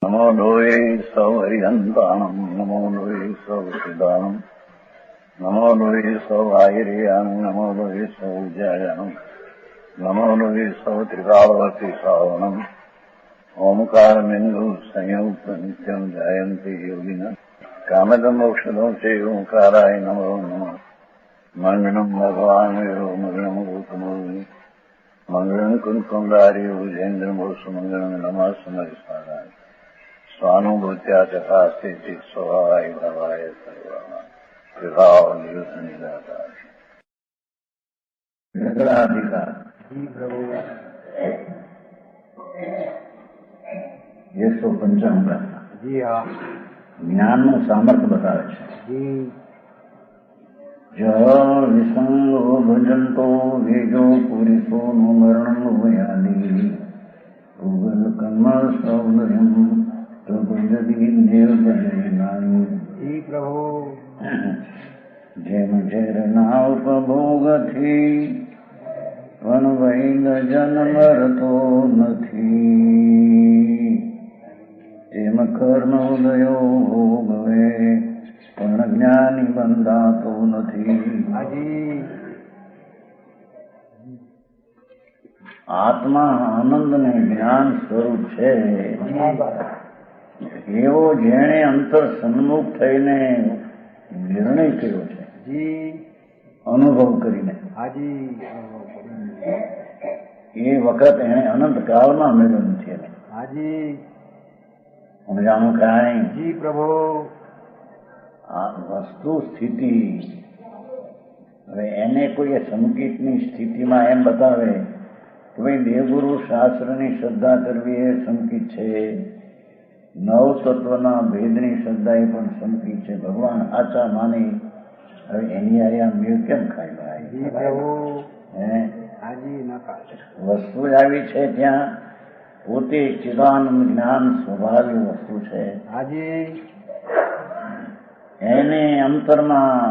નમો લોહે સૌ હરિહંતાણમ નમો લોહે સૌ સિદ્ધાણમ નમો લોહે સૌ આયર્યાણમ નમો લોહે સૌ જયાણમ નમો લોહે સૌ ત્રિકાળવતી શ્રાવણમ ઓમકાર બિંદુ સંયુક્ત નિત્યમ જાયંતી યોગિન કામદમ ઔષધો છે ઓંકારાય નમો નમઃ મંગળમ ભગવાન વિરો મંગળમ ગૌતમોની મંગળમ કુંકુંડારી ભુજેન્દ્રમોષ મંગળમ નમઃ સમરિસ્મરાય સ્વાનુભૂત્યા ચકાસ્તે સ્વભાવાય ભવાય સર્વા વિભાવ નિયુદ્ધ નિરાકાર વેગળાધિકાર ये 155 का જ્ઞાનનું સામર્થ્ય બતાવે છે. જ વિસંગો ભજંતો વેજો પુરુષો નું મરણ વયાલી ઉગલ કર્મ સૌંદર્યમ પ્રબુદ્ધી દેવ ભજનાની પ્રભુ જેમ ઝેરના ઉપભોગથી પણ વૈદ જન્મ રતો નથી તેમ કર્મ ઉદયો ભોગવે પણ જ્ઞાની બંધાતો નથી. આત્મા આનંદ ને જ્ઞાન સ્વરૂપ છે એવો જેણે અંતર સન્મુખ થઈને નિર્ણય કર્યો છે અનુભવ કરીને એ વખત એને અનંત કાળમાં મેળવ્યો નથી. સમજાણું કાંઈ જી પ્રભુ આ વસ્તુ સ્થિતિ હવે એને કોઈ સંકિતની સ્થિતિમાં એમ બતાવે કે ભાઈ દેવગુરુ શાસ્ત્રની શ્રદ્ધા કરવી એ સંકિત છે, નવ તત્વના ભેદની શ્રદ્ધા એ પણ સંકિત છે, ભગવાન આચા માની હવે એની આ મેળ કેમ ખાય ભાઈ? વસ્તુ જ આવી છે ત્યાં પોતે ચિદાનંદ જ્ઞાન સ્વભાવી વસ્તુ છે. એને અંતરમાં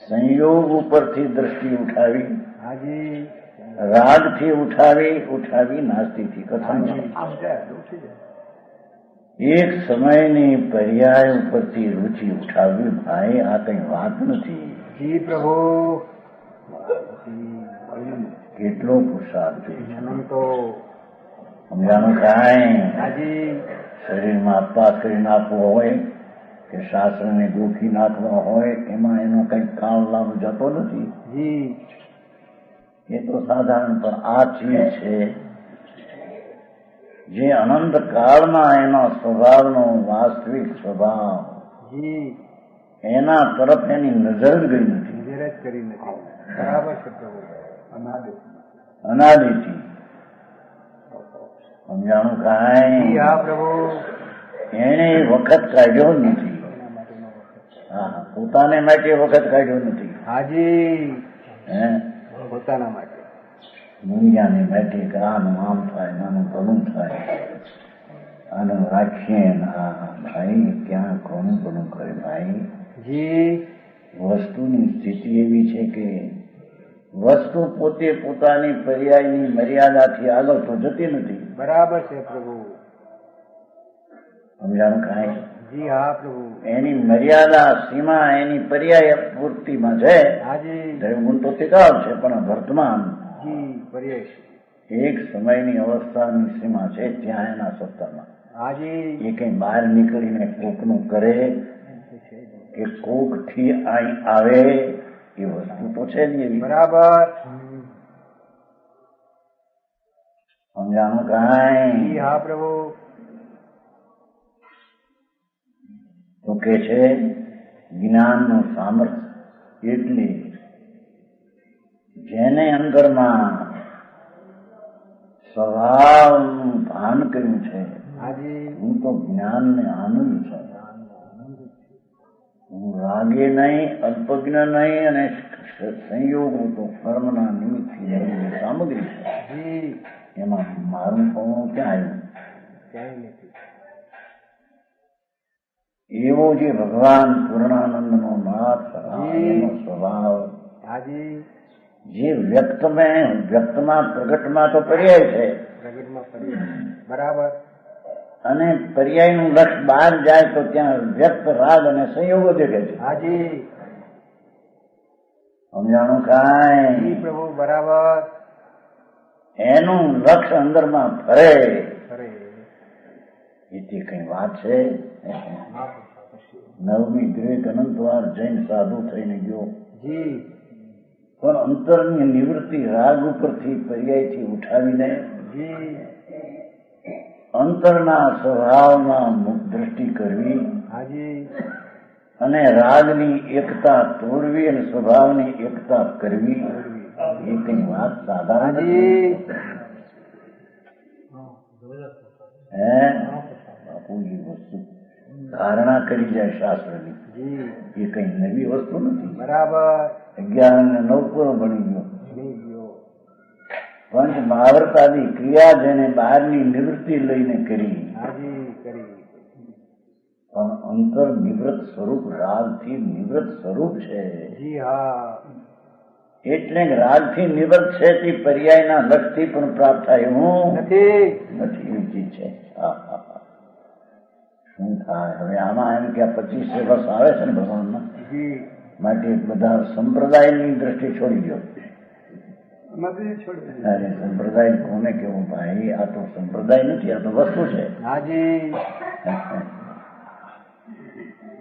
સંયોગ ઉપરથી દ્રષ્ટિ ઉઠાવી, રાગથી ઉઠાવી નાસ્તિથી કથન એક સમયની પર્યાય ઉપરથી રુચિ ઉઠાવી. ભાઈ આ કઈ વાત નથી. જી પ્રભુ કેટલો પુરુષાર્થ સમજાણું કાંઈ શરીરમાં અપવાસ કરી નાખવો હોય કે શાસ્ત્રને ગોખી નાખવા હોય એમાં એનો કંઈક કાળ લાભ જતો નથી. એ તો સાધારણ, પણ આ ચીજ છે જે અનંત કાળમાં એનો સ્વભાવનો વાસ્તવિક સ્વભાવ એના તરફ એની નજર જ ગઈ નથી. બરાબર છે પ્રભુ. અનાદિથી સમજાણું કાંઈ એને વખત કાઢ્યો નથી. હા, પોતાને માટે વખત કાઢ્યો નથી. પોતાના માટે દુનિયાને માટે કે આનું આમ થાય, નાનું ભલું થાય, આનું રાખીએ. ભાઈ ક્યાં કોનું ભલું કરે ભાઈ? વસ્તુની સ્થિતિ એવી છે કે વસ્તુ પોતે પોતાની પર્યાયની મર્યાદાથી આગળ તો જતી નથી. બરાબર છે પ્રભુ. સમજાણું કાંઈ? જી હા પ્રભુ. એની મર્યાદા સીમા એની પર્યાય પૂર્તિમાં છે. ગુણ તો તિકાવ છે પણ વર્તમાન એક સમયની અવસ્થાની સીમા છે ત્યાં એના સત્તામાં. એ કઈ બહાર નીકળીને કોકનું કરે કે કોક થી અહીં આવે એ વસ્તુ તો છે જ એવી. બરાબર. સમજાણું કાંઈ? હા પ્રભુ. તો કે છે જ્ઞાનનું સામર્થ્ય એટલે જેને અંદરમાં સ્વભાવનું ભાન કર્યું છે હું તો જ્ઞાનને આનંદ છે, હું રાગે નહીં, અલ્પજ્ઞ નહીં અને સંયોગો તો કર્મના નિમિત્તથી સામગ્રી છે. એમાં મારું પવન ક્યાં આવ્યું? એવો જે ભગવાન પૂર્ણાનંદનો નાથ એનો સ્વભાવ જે વ્યક્તમાં પ્રગટમાં તો પર્યાય છે બરાબર. અને પર્યાયનું લક્ષ બહાર જાય તો ત્યાં વ્યક્ત રાગ અને સંયોગો દેખે છે. હાજી સમજાણું કાંઈ? પ્રભુ બરાબર. એનું લક્ષ અંદરમાં ફરે એથી કઈ વાત છે? નવમી ગ્રેક અનંતવાર જૈન સાધુ થઈને ગયો, પણ અંતરની નિવૃત્તિ રાગ ઉપરથી પર્યાયથી ઉઠાવીને અંતરના સ્વભાવમાં દ્રષ્ટિ કરવી અને રાગની એકતા તોડવી અને સ્વભાવની એકતા કરવી એ કઈ વાત સાધારણ નથી. હે બાપુજી, વસ્તુ ધારણા કરી જાય શાસ્ત્રની, એ કઈ નવી વસ્તુ નથી. બરાબર. 11 ને 9 પૂરો ભણી ગયો. પંચ મહાવર્તાદી ક્રિયા જેને બહારની નિવૃત્તિ લઈને કરી, પણ અંતર નિવૃત્ત સ્વરૂપ રાગથી નિવૃત્ત સ્વરૂપ છે. એટલે રાગથી નિવૃત્ત છે તે પર્યાયના લક્ષથી પણ પ્રાપ્ત થાય એવું નથી. એવી ચીજ છે. શું થાય હવે આમાં? એમ કે 25 વર્ષ આવે છે ને ભગવાનના માટે બધા સંપ્રદાયની દ્રષ્ટિ છોડી દો. અરે સંપ્રદાય કોને કેવું ભાઈ? આ તો સંપ્રદાય નથી, આ તો વસ્તુ છે.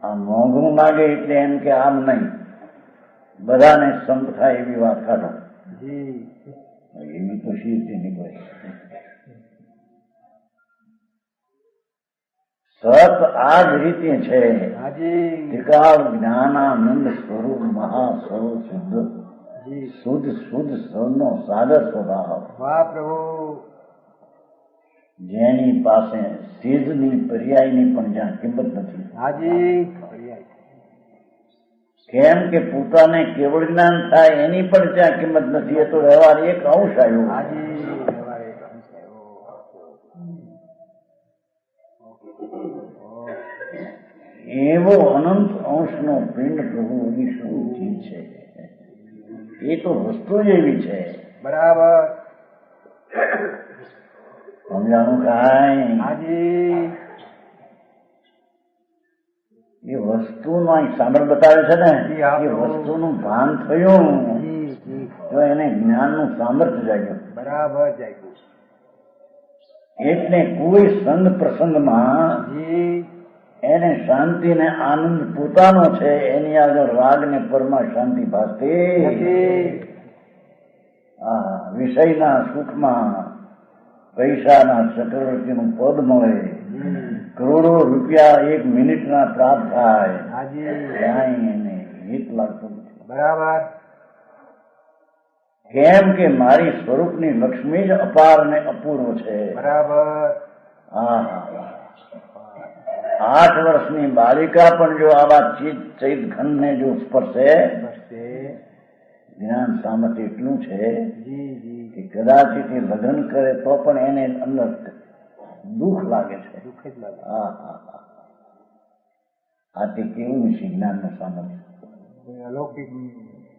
આ મોંઘું માગે એટલે એમ કે આમ નહીં, બધાને સંપ થાય એવી વાત કાઢો. એવી તો શીરથી નીકળે. સત આ જ રીતે છે. ત્રિકાળ જ્ઞાનાનંદ સ્વરૂપ મહાસર્વ શુદ્ધ શુદ્ધ સૌનો સાદર સ્વભાવ. જેની પાસે સિદ્ધની પર્યાયની પણ જ્યાં કિંમત નથી. કેમ કે પોતાને કેવળ જ્ઞાન થાય એની પણ ત્યાં કિંમત નથી. એ તો વ્યવહાર એક અંશ આવ્યો. એવો અનંત અંશનો પિંડ પ્રભુ શું ચીજ છે? એ તો વસ્તુ જ એવી છે. બરાબર. સમજાણું કાંઈ? એ વસ્તુનું સાંભળ બતાવે છે ને, એ વસ્તુનું ભાન થયું તો એને જ્ઞાનનું સામર્થ્ય જાગ્યું. બરાબર જાગ્યું. એટલે કોઈ સંગ પ્રસંગમાં એને શાંતિ ને આનંદ પોતાનો છે, એની આગળ રાગ ને પરમાં શાંતિ ભાસતી. વિષયના સુખમાં પૈસાના ચક્રવર્તીનું પદ મળે, કરોડો રૂપિયા 1 મિનિટના પ્રાપ્ત થાય, ક્યાંય એને હિત લાગતું નથી. બરાબર. કેમ કે મારી સ્વરૂપની લક્ષ્મી જ અપાર ને અપૂર્વ છે. બરાબર. 8 વર્ષની બાલિકા પણ જો આવા ચૈત ઘનને જો સ્પર્શે, જ્ઞાન સામર્થ્ય એટલું છે કે કદાચ એ લગ્ન કરે તો પણ એને અંદર દુઃખ લાગે છે. આ તે કેવું છે જ્ઞાનનું સામર્થ્ય?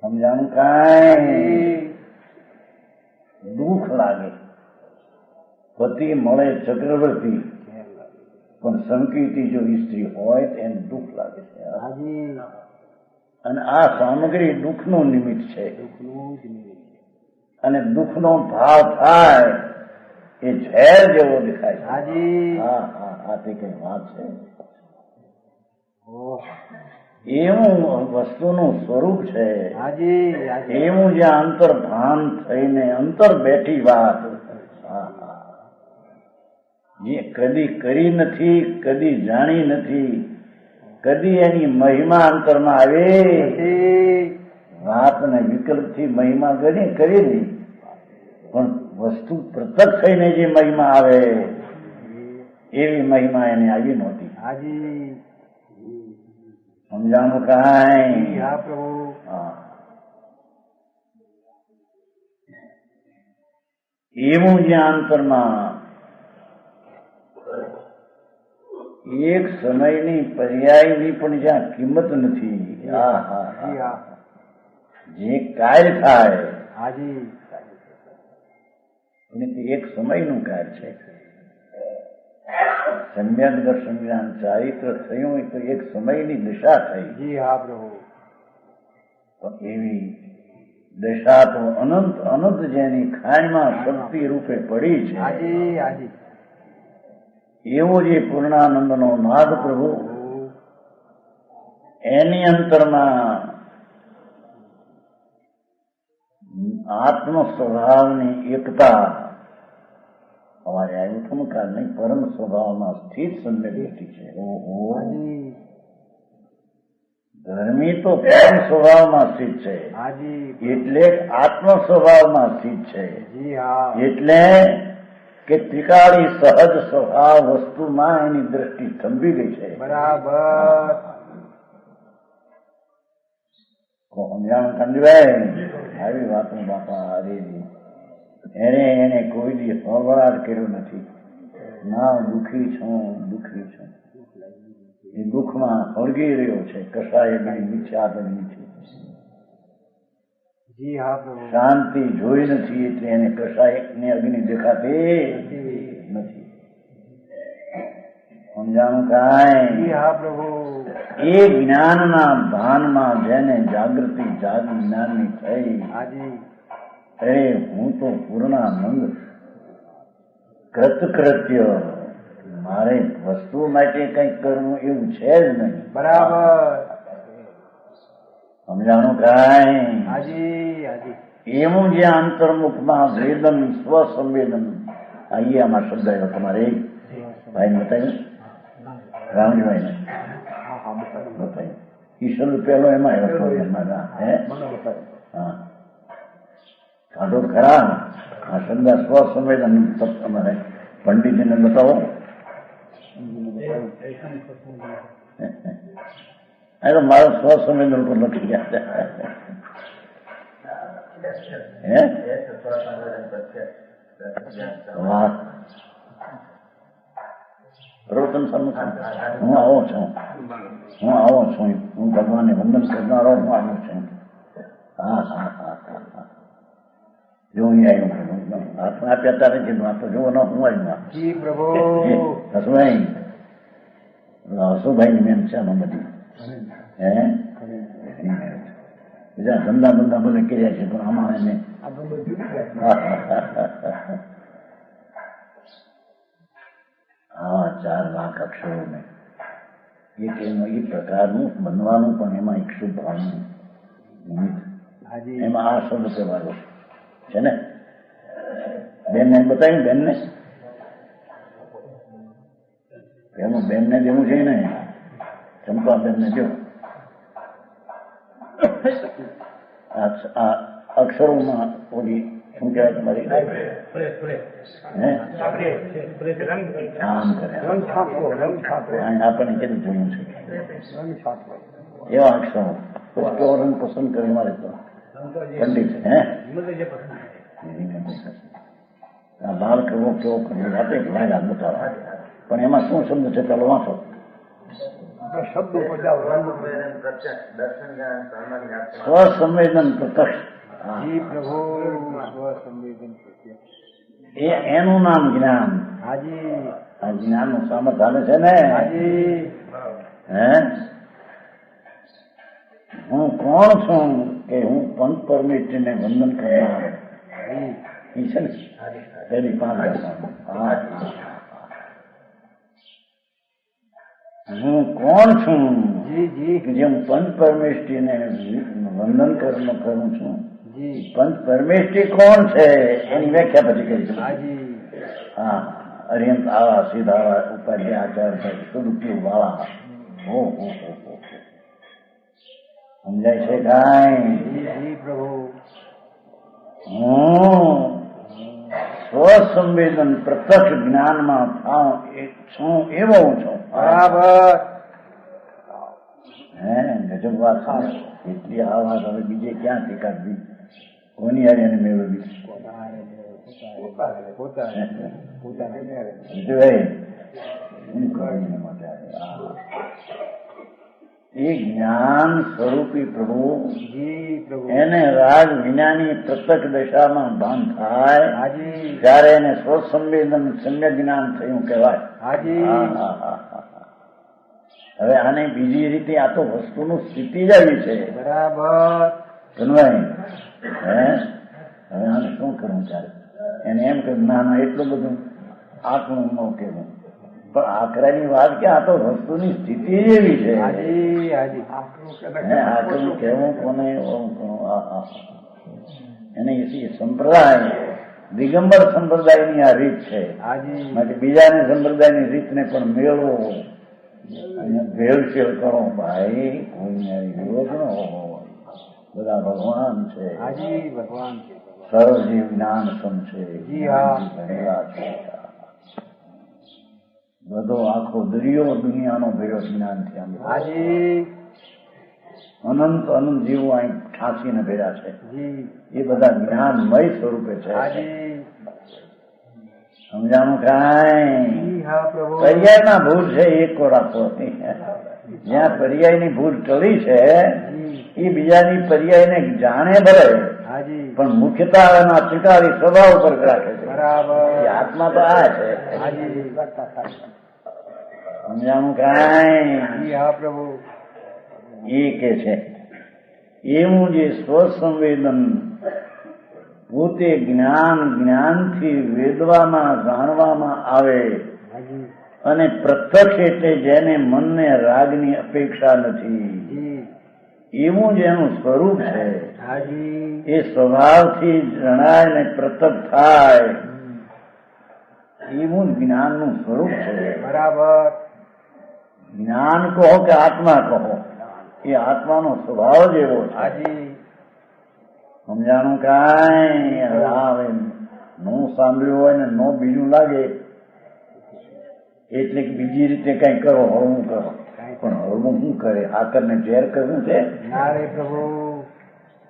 સમજાણું કાંઈ? દુઃખ લાગે. પતિ મળે ચક્રવર્તી, પણ સંકીર્તિ જો સ્ત્રી હોય તો એને દુઃખ લાગે છે. અને આ સામગ્રી દુઃખનું નિમિત્ત છે. અને દુઃખનો ભાવ થાય એ ઝેર જેવો દેખાય છે. આ તે કઈ વાત છે? એવું વસ્તુનું સ્વરૂપ છે. એવું જ્યાં અંતર ભાન થઈને અંતર બેઠી વાત, જે કદી કરી નથી, કદી જાણી નથી, કદી એની મહિમા અંતરમાં આવે, વાત ને વિકલ્પથી મહિમા કરી નહીં, પણ વસ્તુ પ્રત્યક્ષ થઈને જે મહિમા આવે એવી મહિમા એને આવી નહોતી. સમજાણું કાંઈ? એવું જ્યાં અંતરમાં એક સમયની પર્યાયની પણ જ્યાં કિંમત નથી, જે કાર્ય થાય એની એક સમયનું કાર્ય છે. સમ્યક દર્શન જ્ઞાન ચારિત્ર થયું એ તો એક સમયની દિશા થઈ. જી હા પ્રભુ. પણ એવી દશા તો અનંત અનંત જેની ખાણમાં શક્તિ રૂપે પડી છે. હાજી હાજી. એવો જે પૂર્ણાનંદનો નાદ પ્રભુ એની અંતરમાં આત્મ સ્વભાવની એકતા અમારે આવ્યું થમકાર નહીં પરમ સ્વભાવમાં સ્થિત સમ્યક દ્રષ્ટિ છે. ઓહો, ધર્મી તો પરમ સ્વભાવમાં સ્થિત છે, એટલે આત્મ સ્વભાવમાં સ્થિત છે. એટલે કે ત્રિકાળી સહજ સ્વભાવ વસ્તુમાં એની દ્રષ્ટિ થંભી ગઈ છે. બરાબર. સમજાણું સમજવાય? આવી વાતો બાપા હરેજી એને કોઈ દી હળવળાટ કર્યો નથી. ના દુઃખી છું, દુઃખી છું, એ દુઃખમાં હળગી રહ્યો છે. કશાય બની મિથ્યા બની છે. જી હા પ્રભુ. શાંતિ જોઈ નથી એટલે એને કશાયની અગ્નિ દેખાતી નથી. સમજાણું કાંઈ? જી હા પ્રભુ. એ જ્ઞાનના ભાનમાં જેને જાગૃતિ જાગી જ્ઞાનની થઈ, અરે હું તો પૂર્ણાનંદ કૃતકૃત્ય, મારે વસ્તુ માટે કંઈક કરવું એવું છે જ નહીં. બરાબર. સમજાણું કાંઈ? હાજી હાજી. એવું જે અંતર્મુખમાં વેદન સ્વસંવેદન, આમાં શબ્દ આવ્યો તમારે ભાઈ બતાવ્યું રામજીભાઈ ને બતાવ્યું. ઈશ્વર પેલો એમાં આવ્યો હા કાઢો ખરા. આ શબ્દ સ્વસંવેદન તમારે પંડિતજીને બતાવો. તો મારો સ્વસંવેદન ઉપર લખી ગયા. વાહ, પ્રવચન સન્મુખ હું આવો છું, હું ભગવાનને વંદન કરનારો હું આવું છું. હા હા હા હા હા. જો અહીં આવ્યું હાથમાં આપ્યા તારે કીધું આ તો જોવો ન હું આવ્યું. હસુભાઈ હસુભાઈ ની મેન છે આમાં બધી. બીજા ધંધા બંધા બધે કર્યા છે પણ આમાં એને હા 4 લાખ અક્ષરો ને એક એનું એ પ્રકારનું બનવાનું પણ એમાં એક શુભ ભાવનું નિમિત્ત એમાં આ શબ્દ કહેવાયો છે ને. બેનને બતાવ્યું, બેનને એનું બેનને જેવું છે ને ચંપા બેનને જો આ અક્ષરોમાં ઓલી શું કહેવાય તમારી આપણને કેટલું જોયું છે એવા અક્ષરો કેવો રંગ પસંદ કરી મારે તો પંડિત આ લાલ કરવો કેવો કરવો રાતે લાગ્યા બતાવવા. પણ એમાં શું શબ્દ છે ચાલો વાંચો. સ્વસંવેદન પ્રત્યક્ષ. એનું નામ જ્ઞાન. આ જ્ઞાન નું સામર્થ હાલે છે ને. હું કોણ છું કે હું પંચ પરમેશ્વરીને વંદન કરનાર એ છે ને પેલી 5 હું કોણ છું કે જે હું પંચ પરમેશ્વરીને વંદન કરું છું. પંચ પરમેશ્વરી કોણ છે એની વ્યાખ્યા પછી કરી છે. હા, અર્યંત આવા સીધા ઉપાધ્ય આચાર સદુપયોગ વાળા. સમજાય છે કાંઈ? હું સ્વસંવેદન પ્રત્યક્ષ જ્ઞાનમાં છું એવો હું છું. બરાબર. ગજબ વાત છે. એટલી આ વાત હવે બીજે ક્યાંથી કાઢવી, કોની હારે મેળવવી? એ જ્ઞાન સ્વરૂપી પ્રભુ જી પ્રભુ એને રાગ વિનાની પ્રત્યક્ષ દશામાં ભાન થાય હાજી ત્યારે એને સ્વસંવેદન સમ્યક જ્ઞાન થયું કહેવાય. હાજી હવે આને બીજી રીતે આ તો વસ્તુનું સ્થિતિ જ આવી છે. બરાબર કનવાઈ હે હવે આને શું કરવું ચાલે? એને એમ કે ના એટલું બધું આંકડું ન કહેવું, પણ આકરાની વાત કે આ તો વસ્તુની સ્થિતિ જ એવી છે. હાજી હાજી આકરું કહેવું કોને એને સંપ્રદાય દિગંબર સંપ્રદાયની આ રીત છે. હાજી માટે બીજાની સંપ્રદાયની રીતને પણ મેળવો અને ભેળસેળ કરો ભાઈ, કોઈને વિરોધ ન હોવો. બધા ભગવાન છે. હાજી ભગવાન છે. સર્વજીવ જ્ઞાન સમ છે. જી હા. ભણેલા છે. બધો આખો દરિયો દુનિયાનો ભેળો જ્ઞાનથી આમ હાજી અનંત અનંત જીવો અહીં ઠાંસીને ભેળા છે. જી એ બધા જ્ઞાનમય સ્વરૂપે છે. હાજી સમજાણું કાંઈ? જી હા પ્રભુ પર્યાયના ભૂલ છે એક રાખો. જ્યાં પર્યાયની ભૂલ ટળી છે જી એ બીજાની પર્યાયને જાણે ભલે, હાજી પણ મુખ્યતા એના સ્વીકારી સ્વભાવ ઉપર રાખે છે. બરાબર એ આત્મા તો આ છે. હાજી સમજાણું કાંઈ? જી હા પ્રભુ એ કે છે એવું જે સ્વસંવેદન પોતે જ્ઞાનથી વેદવામાં જાણવામાં આવે હાજી અને પ્રત્યક્ષ એટલે જેને મનને રાગની અપેક્ષા નથી જી એવું જ એનું સ્વરૂપ છે. હાજી એ સ્વભાવથી જણાય ને પ્રત્યક્ષ થાય એવું જ જ્ઞાનનું સ્વરૂપ છે. બરાબર જ્ઞાન કહો કે આત્મા કહો, એ આત્માનો સ્વભાવ જ એવો છે. હાજી સમજાણું કાંઈ? હવે નો સાંભળ્યું હોય ને નો બીજું લાગે એટલે કે બીજી રીતે કઈ કરો, હળવું કરો. પણ હળવું શું કરે? આકરને ઝેર કરવું છે? ના રે પ્રભુ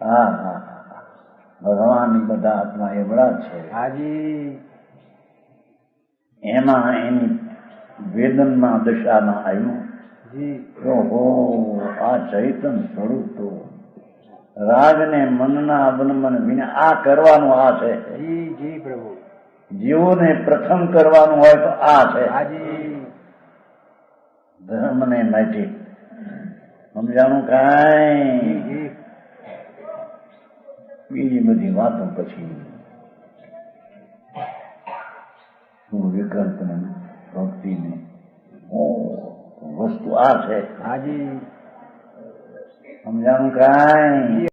હા હા હા, ભગવાનની બધા આત્મા એવડા જ છે. હાજી એમાં એની વેદનમાં દશામાં આવ્યું જી ઓહો આ ચૈતન સ્વરૂપ તો રાગને મનના અવલંબન વિના આ કરવાનું આ છે. જી જી પ્રભુ જીવોને પ્રથમ કરવાનું હોય તો આ છે. હાજી ધર્મને માટે સમજાણું કાંઈ? જી બીજી બધી વાતો પછી શું વિકલ્પને ભક્તિને વસ્તુ આ છે. હાજી સમજાણું કાંઈ?